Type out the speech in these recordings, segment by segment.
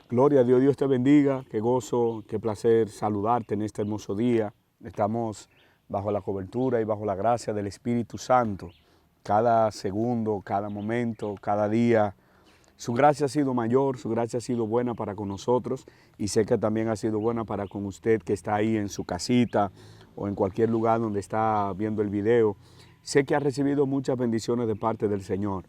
Gloria a Dios, Dios te bendiga, qué gozo, qué placer saludarte en este hermoso día. Estamos bajo la cobertura y bajo la gracia del Espíritu Santo. Cada segundo, cada momento, cada día, su gracia ha sido mayor, su gracia ha sido buena para con nosotros y sé que también ha sido buena para con usted que está ahí en su casita o en cualquier lugar donde está viendo el video. Sé que ha recibido muchas bendiciones de parte del Señor.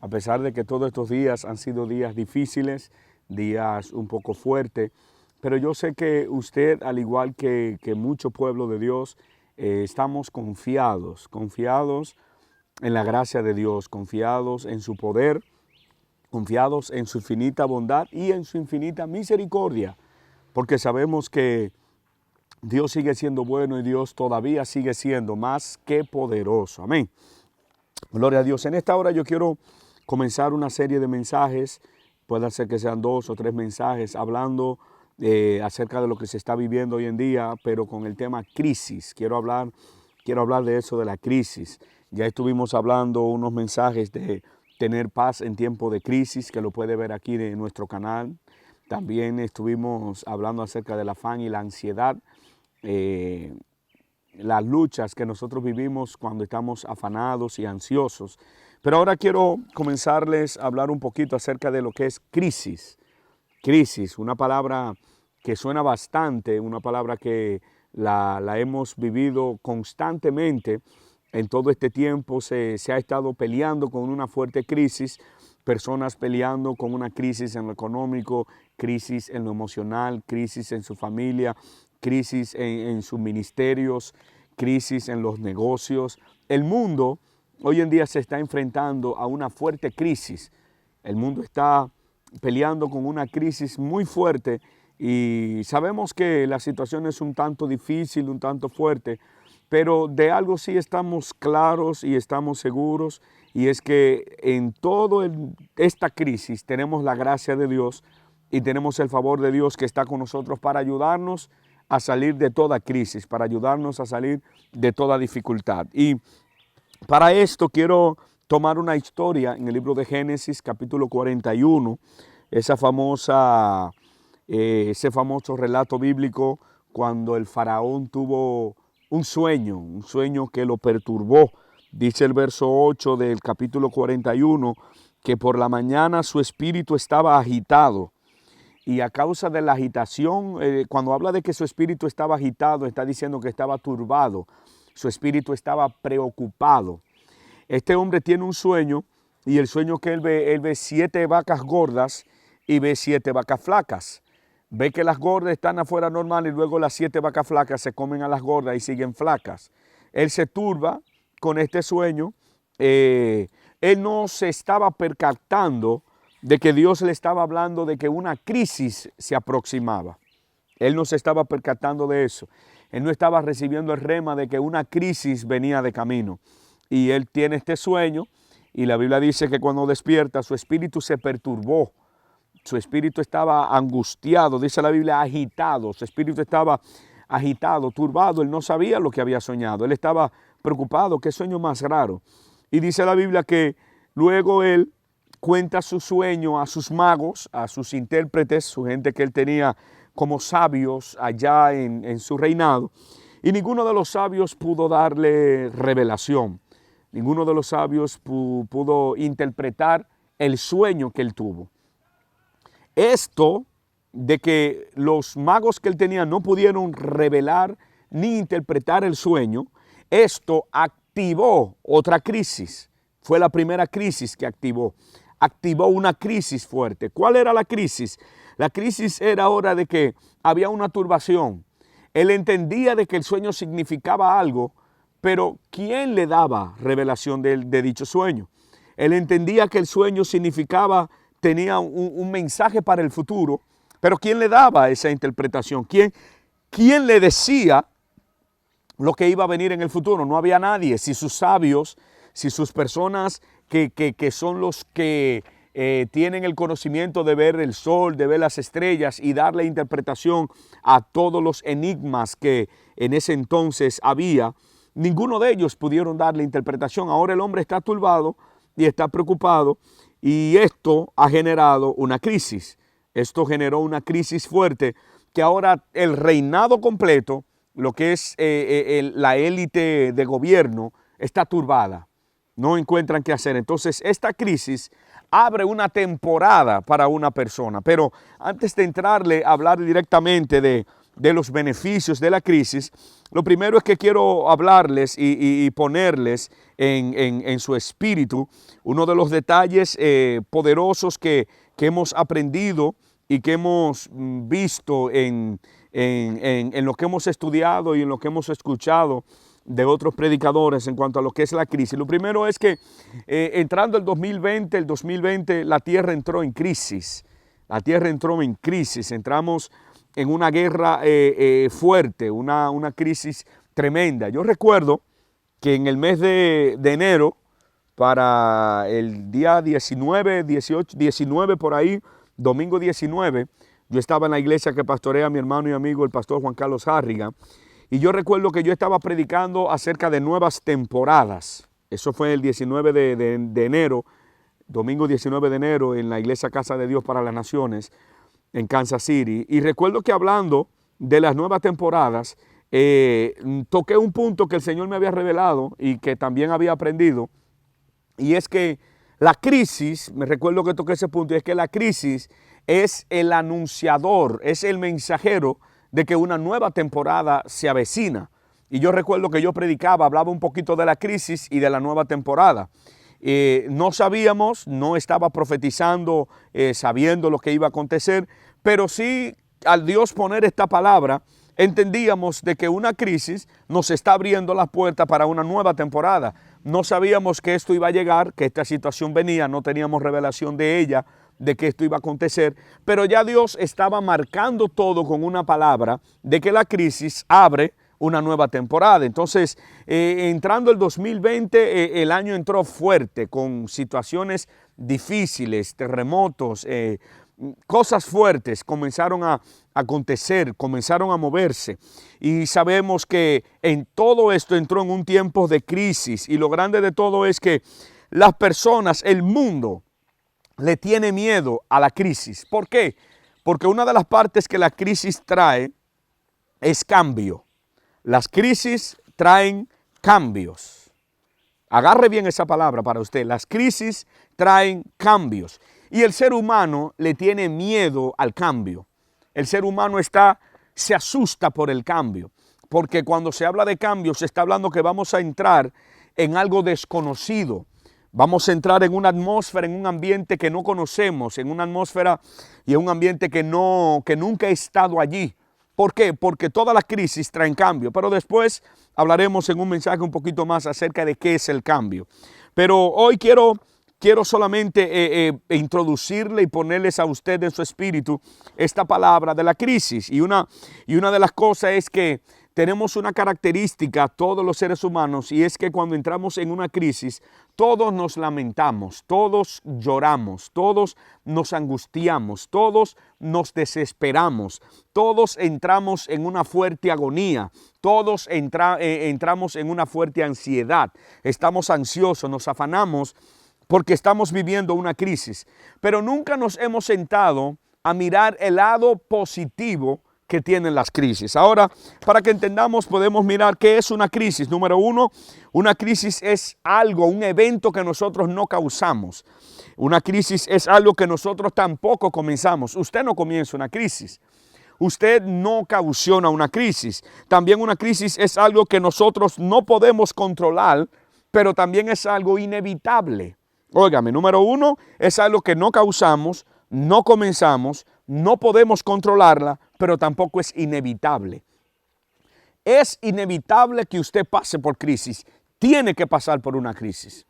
A pesar de que todos estos días han sido días difíciles, días un poco fuertes, pero yo sé que usted, al igual que mucho pueblo de Dios, estamos confiados en la gracia de Dios, confiados en su poder, confiados en su infinita bondad y en su infinita misericordia, porque sabemos que Dios sigue siendo bueno y Dios todavía sigue siendo más que poderoso. Amén. Gloria a Dios. En esta hora yo quiero comenzar una serie de mensajes, puede ser que sean 2 o 3 mensajes, hablando acerca de lo que se está viviendo hoy en día, pero con el tema crisis. Quiero hablar de eso, de la crisis. Ya estuvimos hablando unos mensajes de tener paz en tiempo de crisis, que lo puede ver aquí en nuestro canal. También estuvimos hablando acerca del afán y la ansiedad, las luchas que nosotros vivimos cuando estamos afanados y ansiosos. Pero ahora quiero comenzarles a hablar un poquito acerca de lo que es crisis. Crisis, una palabra que suena bastante, una palabra que la hemos vivido constantemente. En todo este tiempo se ha estado peleando con una fuerte crisis, personas peleando con una crisis en lo económico, crisis en lo emocional, crisis en su familia, crisis en sus ministerios, crisis en los negocios. El mundo hoy en día se está enfrentando a una fuerte crisis. El mundo está peleando con una crisis muy fuerte y sabemos que la situación es un tanto difícil, un tanto fuerte, pero de algo sí estamos claros y estamos seguros, y es que en toda esta crisis tenemos la gracia de Dios y tenemos el favor de Dios que está con nosotros para ayudarnos a salir de toda crisis, para ayudarnos a salir de toda dificultad. Y para esto quiero tomar una historia en el libro de Génesis, capítulo 41, ese famoso relato bíblico cuando el faraón tuvo un sueño que lo perturbó. Dice el verso 8 del capítulo 41 que por la mañana su espíritu estaba agitado. Y a causa de la agitación, cuando habla de que su espíritu estaba agitado, está diciendo que estaba turbado, su espíritu estaba preocupado. Este hombre tiene un sueño y el sueño que él ve 7 vacas gordas y ve 7 vacas flacas. Ve que las gordas están afuera normal y luego las 7 vacas flacas se comen a las gordas y siguen flacas. Él se turba con este sueño. Él no se estaba percatando de que Dios le estaba hablando de que una crisis se aproximaba. Él no se estaba percatando de eso. Él no estaba recibiendo el rema de que una crisis venía de camino. Y él tiene este sueño y la Biblia dice que cuando despierta su espíritu se perturbó. Su espíritu estaba angustiado, dice la Biblia agitado. Su espíritu estaba agitado, turbado. Él no sabía lo que había soñado. Él estaba preocupado. ¿Qué sueño más raro? Y dice la Biblia que luego él cuenta su sueño a sus magos, a sus intérpretes, su gente que él tenía como sabios allá en su reinado. Y ninguno de los sabios pudo darle revelación. Ninguno de los sabios pudo interpretar el sueño que él tuvo. Esto de que los magos que él tenía no pudieron revelar ni interpretar el sueño, esto activó otra crisis. Fue la primera crisis que activó una crisis fuerte. ¿Cuál era la crisis? La crisis era ahora de que había una turbación. Él entendía de que el sueño significaba algo, pero ¿quién le daba revelación de dicho sueño? Él entendía que el sueño tenía un mensaje para el futuro, pero ¿quién le daba esa interpretación? ¿Quién le decía lo que iba a venir en el futuro? No había nadie. Si sus sabios, si sus personas que son los que tienen el conocimiento de ver el sol, de ver las estrellas y darle interpretación a todos los enigmas que en ese entonces había, ninguno de ellos pudieron darle interpretación. Ahora el hombre está turbado y está preocupado y esto ha generado una crisis. Esto generó una crisis fuerte que ahora el reinado completo, lo que es la élite de gobierno, está turbada. No encuentran qué hacer. Entonces, esta crisis abre una temporada para una persona. Pero antes de entrarle a hablar directamente de los beneficios de la crisis, lo primero es que quiero hablarles y ponerles en su espíritu uno de los detalles poderosos que hemos aprendido y que hemos visto en lo que hemos estudiado y en lo que hemos escuchado de otros predicadores en cuanto a lo que es la crisis. Lo primero es que entrando el 2020, la tierra entró en crisis. La tierra entró en crisis. Entramos en una guerra fuerte, una crisis tremenda. Yo recuerdo que en el mes de enero, para el día 19, 18, 19 por ahí, domingo 19, yo estaba en la iglesia que pastorea mi hermano y amigo, el pastor Juan Carlos Harrigan, y yo recuerdo que yo estaba predicando acerca de nuevas temporadas. Eso fue el 19 de enero, domingo 19 de enero, en la iglesia Casa de Dios para las Naciones, en Kansas City. Y recuerdo que hablando de las nuevas temporadas, toqué un punto que el Señor me había revelado y que también había aprendido, y es que la crisis, me recuerdo que toqué ese punto, y es que la crisis es el anunciador, es el mensajero de que una nueva temporada se avecina. Y yo recuerdo que yo predicaba, hablaba un poquito de la crisis y de la nueva temporada. No sabíamos, no estaba profetizando, sabiendo lo que iba a acontecer, pero sí, al Dios poner esta palabra, entendíamos de que una crisis nos está abriendo las puertas para una nueva temporada. No sabíamos que esto iba a llegar, que esta situación venía, no teníamos revelación de ella, de que esto iba a acontecer, pero ya Dios estaba marcando todo con una palabra de que la crisis abre una nueva temporada. Entonces, entrando el 2020, el año entró fuerte, con situaciones difíciles, terremotos, cosas fuertes comenzaron a acontecer, comenzaron a moverse, y sabemos que en todo esto entró en un tiempo de crisis, y lo grande de todo es que las personas, el mundo, le tiene miedo a la crisis. ¿Por qué? Porque una de las partes que la crisis trae es cambio. Las crisis traen cambios. Agarre bien esa palabra para usted. Las crisis traen cambios. Y el ser humano le tiene miedo al cambio. El ser humano se asusta por el cambio. Porque cuando se habla de cambio, se está hablando que vamos a entrar en algo desconocido. Vamos a entrar en una atmósfera, en un ambiente que no conocemos, en una atmósfera y en un ambiente que nunca he estado allí. ¿Por qué? Porque todas las crisis traen cambio, pero después hablaremos en un mensaje un poquito más acerca de qué es el cambio. Pero hoy quiero solamente introducirle y ponerles a usted en su espíritu esta palabra de la crisis. Y una de las cosas es que tenemos una característica todos los seres humanos, y es que cuando entramos en una crisis, todos nos lamentamos, todos lloramos, todos nos angustiamos, todos nos desesperamos, todos entramos en una fuerte agonía, todos entramos en una fuerte ansiedad, estamos ansiosos, nos afanamos porque estamos viviendo una crisis, pero nunca nos hemos sentado a mirar el lado positivo que tienen las crisis. Ahora, para que entendamos, podemos mirar qué es una crisis. Número uno, una crisis es algo, un evento que nosotros no causamos. Una crisis es algo que nosotros tampoco comenzamos. Usted no comienza una crisis. Usted no ocasiona una crisis. También una crisis es algo que nosotros no podemos controlar, pero también es algo inevitable. Óigame, número uno, es algo que no causamos, no comenzamos, no podemos controlarla, pero tampoco es inevitable. Es inevitable que usted pase por crisis. Tiene que pasar por una crisis.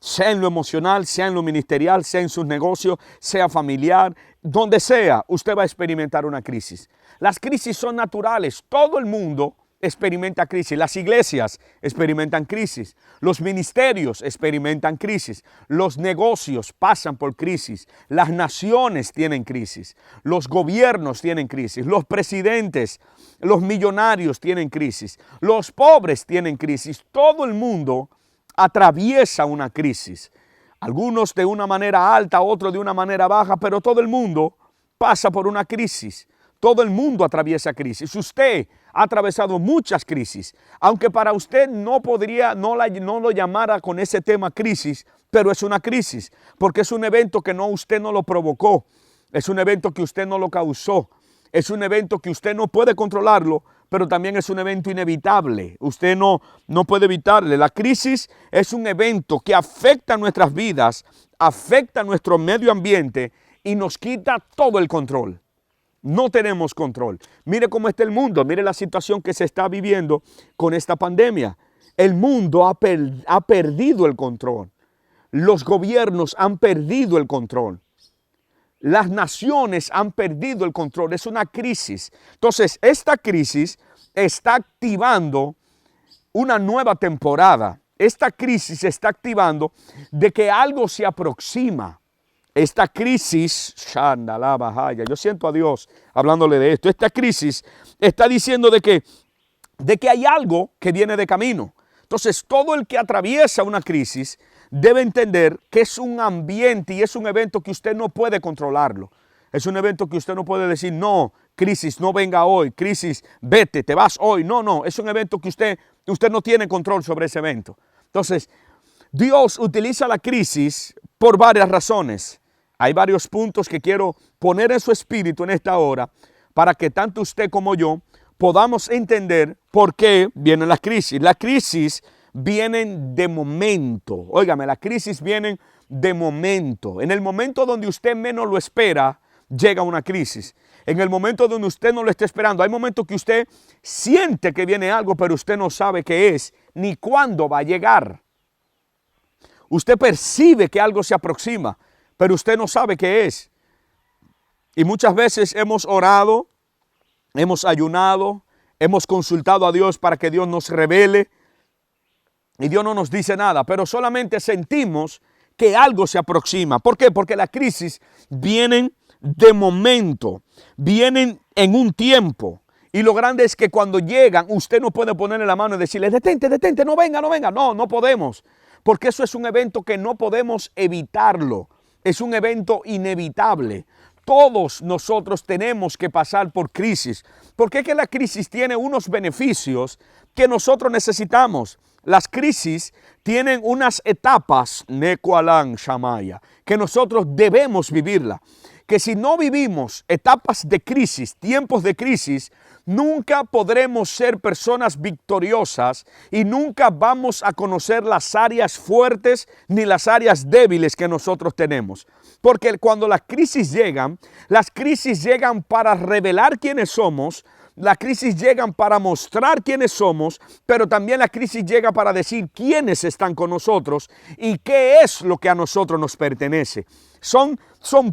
Sea en lo emocional, sea en lo ministerial, sea en sus negocios, sea familiar, donde sea, usted va a experimentar una crisis. Las crisis son naturales. Todo el mundo experimenta crisis. Las iglesias experimentan crisis. Los ministerios experimentan crisis. Los negocios pasan por crisis. Las naciones tienen crisis. Los gobiernos tienen crisis. Los presidentes, los millonarios tienen crisis. Los pobres tienen crisis. Todo el mundo atraviesa una crisis. Algunos de una manera alta, otros de una manera baja, pero todo el mundo pasa por una crisis. Todo el mundo atraviesa crisis. Usted ha atravesado muchas crisis. Aunque para usted no lo llamara con ese tema crisis, pero es una crisis. Porque es un evento que usted no lo provocó. Es un evento que usted no lo causó. Es un evento que usted no puede controlarlo, pero también es un evento inevitable. Usted no puede evitarle. La crisis es un evento que afecta nuestras vidas, afecta nuestro medio ambiente y nos quita todo el control. No tenemos control. Mire cómo está el mundo. Mire la situación que se está viviendo con esta pandemia. El mundo ha perdido el control. Los gobiernos han perdido el control. Las naciones han perdido el control. Es una crisis. Entonces, esta crisis está activando una nueva temporada. Esta crisis está activando de que algo se aproxima. Esta crisis, yo siento a Dios hablándole de esto. Esta crisis está diciendo de que hay algo que viene de camino. Entonces, todo el que atraviesa una crisis debe entender que es un ambiente y es un evento que usted no puede controlarlo. Es un evento que usted no puede decir, no, crisis, no venga hoy, crisis, vete, te vas hoy. No, es un evento que usted no tiene control sobre ese evento. Entonces, Dios utiliza la crisis por varias razones. Hay varios puntos que quiero poner en su espíritu en esta hora para que tanto usted como yo podamos entender por qué vienen las crisis. Las crisis vienen de momento. Óigame, las crisis vienen de momento. En el momento donde usted menos lo espera, llega una crisis. En el momento donde usted no lo está esperando, hay momentos que usted siente que viene algo, pero usted no sabe qué es, ni cuándo va a llegar. Usted percibe que algo se aproxima, pero usted no sabe qué es. Y muchas veces hemos orado, hemos ayunado, hemos consultado a Dios para que Dios nos revele. Y Dios no nos dice nada, pero solamente sentimos que algo se aproxima. ¿Por qué? Porque las crisis vienen de momento, vienen en un tiempo. Y lo grande es que cuando llegan, usted no puede ponerle la mano y decirle, detente, no venga. No podemos. Porque eso es un evento que no podemos evitarlo. Es un evento inevitable. Todos nosotros tenemos que pasar por crisis. Porque es que la crisis tiene unos beneficios que nosotros necesitamos. Las crisis tienen unas etapas, Nekualan Shamaya, que nosotros debemos vivirla. Que si no vivimos etapas de crisis, tiempos de crisis, nunca podremos ser personas victoriosas y nunca vamos a conocer las áreas fuertes ni las áreas débiles que nosotros tenemos. Porque cuando las crisis llegan para revelar quiénes somos. Las crisis llegan para mostrar quiénes somos, pero también la crisis llega para decir quiénes están con nosotros y qué es lo que a nosotros nos pertenece. Son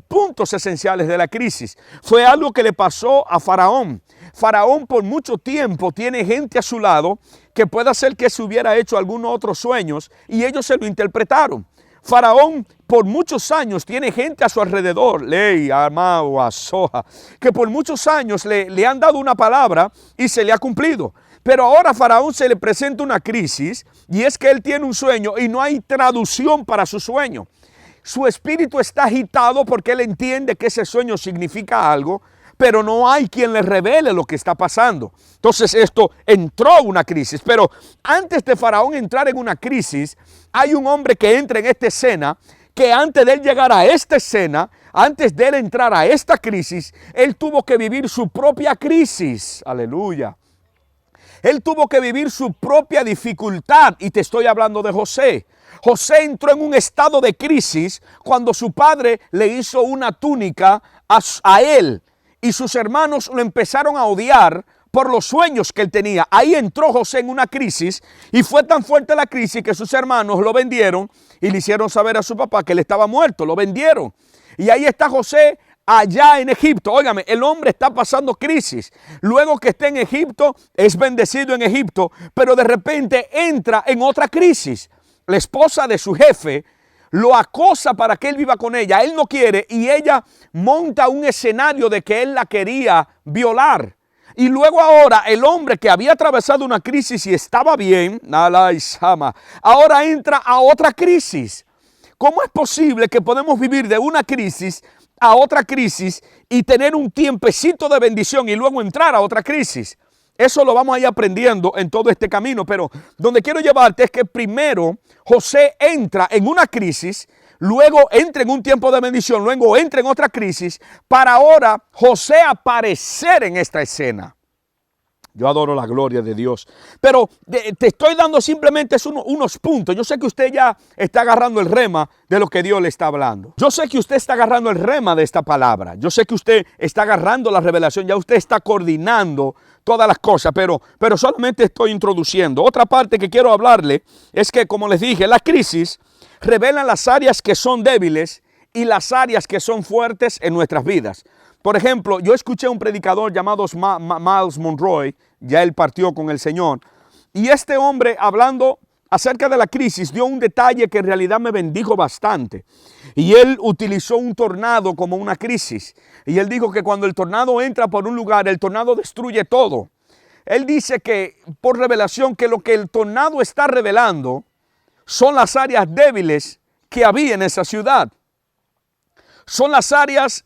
puntos esenciales de la crisis. Fue algo que le pasó a Faraón. Faraón por mucho tiempo tiene gente a su lado que puede ser que se hubiera hecho algunos otros sueños y ellos se lo interpretaron. Faraón por muchos años tiene gente a su alrededor, que por muchos años le han dado una palabra y se le ha cumplido. Pero ahora a Faraón se le presenta una crisis y es que él tiene un sueño y no hay traducción para su sueño. Su espíritu está agitado porque él entiende que ese sueño significa algo, pero no hay quien le revele lo que está pasando. Entonces esto entró una crisis. Pero antes de Faraón entrar en una crisis, hay un hombre que entra en esta escena, que antes de él llegar a esta escena, antes de él entrar a esta crisis, él tuvo que vivir su propia crisis. Aleluya. Él tuvo que vivir su propia dificultad y te estoy hablando de José. José entró en un estado de crisis cuando su padre le hizo una túnica a él y sus hermanos lo empezaron a odiar por los sueños que él tenía. Ahí entró José en una crisis y fue tan fuerte la crisis que sus hermanos lo vendieron y le hicieron saber a su papá que él estaba muerto, lo vendieron. Y ahí está José allá en Egipto. Óigame, el hombre está pasando crisis. Luego que está en Egipto, es bendecido en Egipto, pero de repente entra en otra crisis. La esposa de su jefe lo acosa para que él viva con ella. Él no quiere y ella monta un escenario de que él la quería violar. Y luego ahora el hombre que había atravesado una crisis y estaba bien, ahora entra a otra crisis. ¿Cómo es posible que podemos vivir de una crisis a otra crisis y tener un tiempecito de bendición y luego entrar a otra crisis. Eso lo vamos a ir aprendiendo en todo este camino, pero donde quiero llevarte es que primero José entra en una crisis, luego entra en un tiempo de bendición, luego entra en otra crisis, para ahora José aparecer en esta escena. Yo adoro la gloria de Dios, pero te estoy dando simplemente unos puntos. Yo sé que usted ya está agarrando el rema de lo que Dios le está hablando. Yo sé que usted está agarrando el rema de esta palabra. Yo sé que usted está agarrando la revelación, ya usted está coordinando todas las cosas, pero solamente estoy introduciendo. Otra parte que quiero hablarle es que, como les dije, la crisis revela las áreas que son débiles y las áreas que son fuertes en nuestras vidas. Por ejemplo, yo escuché a un predicador llamado Myles Monroe, ya él partió con el Señor, y este hombre hablando acerca de la crisis dio un detalle que en realidad me bendijo bastante. Y él utilizó un tornado como una crisis. Y él dijo que cuando el tornado entra por un lugar, el tornado destruye todo. Él dice que por revelación que lo que el tornado está revelando son las áreas débiles que había en esa ciudad. Son las áreas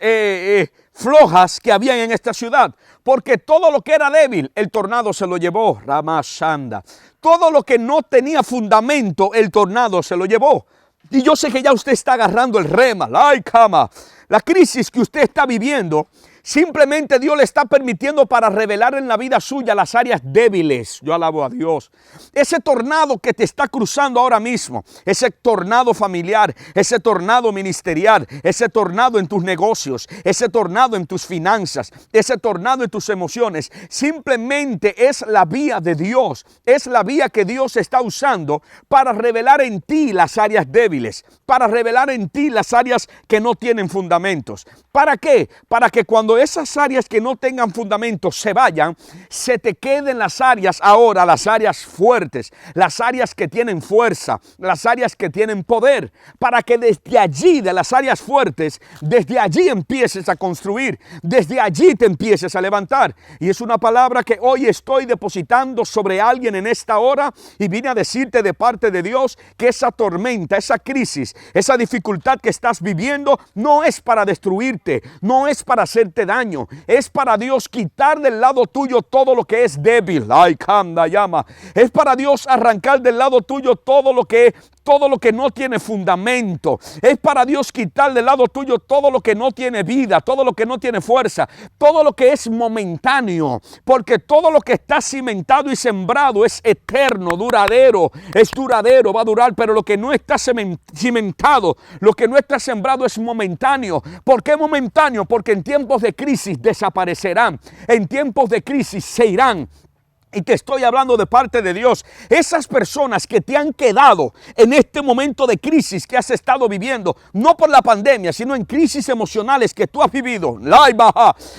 flojas que había en esta ciudad. Porque todo lo que era débil, el tornado se lo llevó. Ramashanda. Todo lo que no tenía fundamento, el tornado se lo llevó. Y yo sé que ya usted está agarrando el rema, la crisis que usted está viviendo. Simplemente Dios le está permitiendo para revelar en la vida suya las áreas débiles. Yo alabo a Dios. Ese tornado que te está cruzando ahora mismo, ese tornado familiar, ese tornado ministerial, ese tornado en tus negocios, ese tornado en tus finanzas, ese tornado en tus emociones, simplemente es la vía de Dios. Es la vía que Dios está usando para revelar en ti las áreas débiles, para revelar en ti las áreas que no tienen fundamentos. ¿Para qué? Para que cuando esas áreas que no tengan fundamento se vayan, se te queden las áreas ahora, las áreas fuertes, las áreas que tienen fuerza, las áreas que tienen poder, para que desde allí, de las áreas fuertes, desde allí empieces a construir, desde allí te empieces a levantar. Y es una palabra que hoy estoy depositando sobre alguien en esta hora y vine a decirte de parte de Dios que esa tormenta, esa crisis, esa dificultad que estás viviendo no es para destruirte, no es para hacerte daño, es para Dios quitar del lado tuyo todo lo que es débil. Es para Dios arrancar del lado tuyo todo lo que no tiene fundamento. Es para Dios quitar del lado tuyo todo lo que no tiene vida, todo lo que no tiene fuerza, todo lo que es momentáneo, porque todo lo que está cimentado y sembrado es eterno, duradero, va a durar, pero lo que no está cimentado, lo que no está sembrado es momentáneo. ¿Por qué momentáneo? Porque en tiempos de crisis desaparecerán, en tiempos de crisis se irán. Y te estoy hablando de parte de Dios. Esas personas que te han quedado en este momento de crisis que has estado viviendo, no por la pandemia, sino en crisis emocionales que tú has vivido.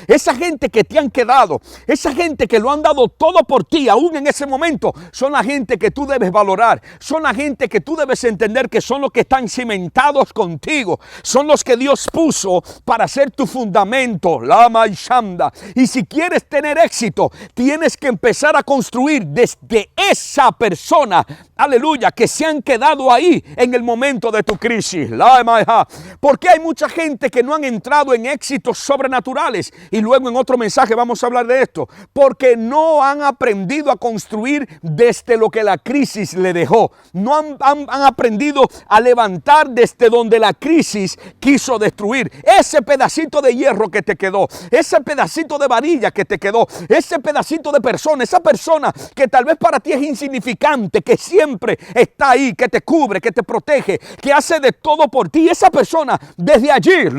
Esa gente que te han quedado, esa gente que lo han dado todo por ti, aún en ese momento, son la gente que tú debes valorar. Son la gente que tú debes entender que son los que están cimentados contigo. Son los que Dios puso para ser tu fundamento. Y si quieres tener éxito, tienes que empezar a construir desde esa persona, aleluya, que se han quedado ahí en el momento de tu crisis. Porque hay mucha gente que no han entrado en éxitos sobrenaturales, y luego en otro mensaje vamos a hablar de esto, porque no han aprendido a construir desde lo que la crisis le dejó. No han aprendido a levantar desde donde la crisis quiso destruir. Ese pedacito de hierro que te quedó, ese pedacito de varilla que te quedó, ese pedacito de persona, esa persona que tal vez para ti es insignificante, que siempre está ahí, que te cubre, que te protege, que hace de todo por ti. Esa persona, desde allí,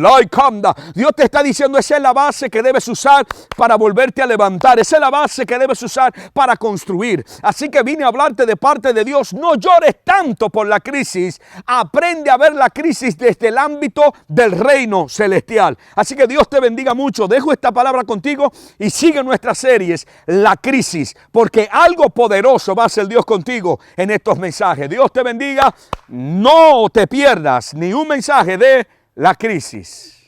Dios te está diciendo, esa es la base que debes usar para volverte a levantar. Esa es la base que debes usar para construir. Así que vine a hablarte de parte de Dios. No llores tanto por la crisis. Aprende a ver la crisis desde el ámbito del reino celestial. Así que Dios te bendiga mucho. Dejo esta palabra contigo y sigue nuestras series, La Crisis, porque algo poderoso va a hacer Dios contigo en estos mensajes. Dios te bendiga. No te pierdas ni un mensaje de La Crisis.